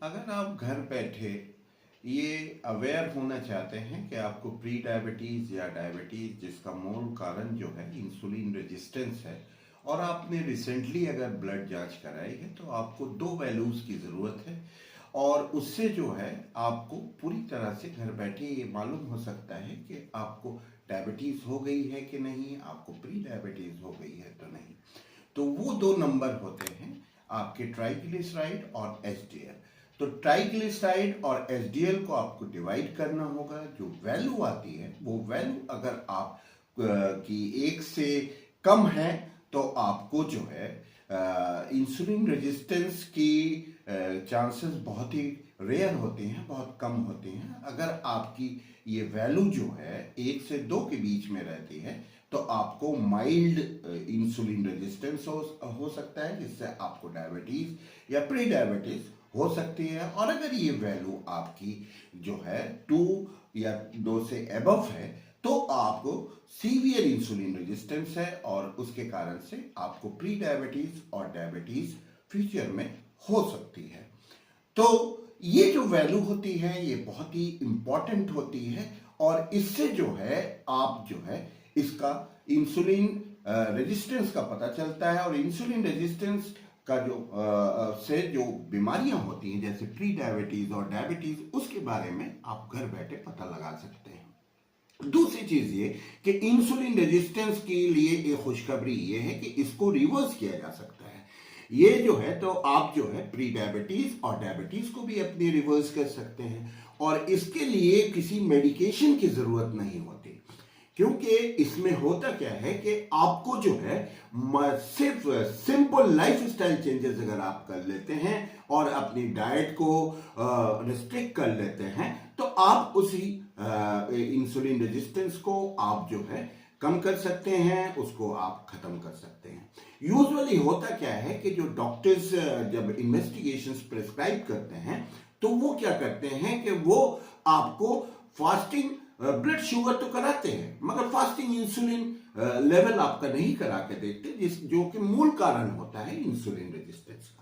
अगर आप घर बैठे ये अवेयर होना चाहते हैं कि आपको प्री डायबिटीज़ या डायबिटीज़ जिसका मूल कारण जो है इंसुलिन रेजिस्टेंस है, और आपने रिसेंटली अगर ब्लड जांच कराई है तो आपको दो वैल्यूज़ की ज़रूरत है, और उससे जो है आपको पूरी तरह से घर बैठे ये मालूम हो सकता है कि आपको डायबिटीज़ हो गई है कि नहीं, आपको प्री डायबिटीज़ हो गई है तो नहीं। तो वो दो नंबर होते हैं आपके ट्राइग्लिसराइड और एसडीएल। तो ट्राइग्लिसराइड और एसडीएल को आपको डिवाइड करना होगा। जो वैल्यू आती है वो वैल्यू अगर आप की एक से कम है तो आपको जो है इंसुलिन रेजिस्टेंस की चांसेस बहुत ही रेयर होते हैं, बहुत कम होते हैं। अगर आपकी ये वैल्यू जो है 1 से 2 के बीच में रहती है तो आपको माइल्ड इंसुलिन रेजिस्टेंस हो सकता है, जिससे आपको डायबिटीज या प्री डायबिटीज हो सकती है। और अगर ये वैल्यू आपकी जो है 2 या 2 से अबव है तो आपको सीवियर इंसुलिन रेजिस्टेंस है, और उसके कारण से आपको प्री डायबिटीज और डायबिटीज फ्यूचर में हो सकती है। तो ये जो वैल्यू होती है ये बहुत ही इंपॉर्टेंट होती है, और इससे जो है आप जो है इसका इंसुलिन रेजिस्टेंस का पता चलता है। और इंसुलिन रेजिस्टेंस का जो से जो बीमारियां होती हैं जैसे प्री डायबिटीज और डायबिटीज, उसके बारे में आप घर बैठे पता लगा सकते हैं। दूसरी चीज ये कि इंसुलिन रेजिस्टेंस के लिए एक खुशखबरी ये है कि इसको रिवर्स किया जा सकता है। ये जो है तो आप जो है प्री डायबिटीज और डायबिटीज को भी अपनी रिवर्स कर सकते हैं, और इसके लिए किसी मेडिकेशन की जरूरत नहीं होती, क्योंकि इसमें होता क्या है कि आपको जो है सिर्फ सिंपल लाइफस्टाइल चेंजेस अगर आप कर लेते हैं और अपनी डाइट को रिस्ट्रिक्ट कर लेते हैं तो आप उसी इंसुलिन रेजिस्टेंस को आप जो है कम कर सकते हैं, उसको आप खत्म कर सकते हैं। यूजुअली होता क्या है कि जो डॉक्टर्स जब इन्वेस्टिगेशंस प्रिस्क्राइब करते हैं तो वो क्या करते हैं कि वो आपको फास्टिंग ब्लड शुगर तो कराते हैं, मगर फास्टिंग इंसुलिन लेवल आपका नहीं करा के देखते, जो कि मूल कारण होता है इंसुलिन रेजिस्टेंस का।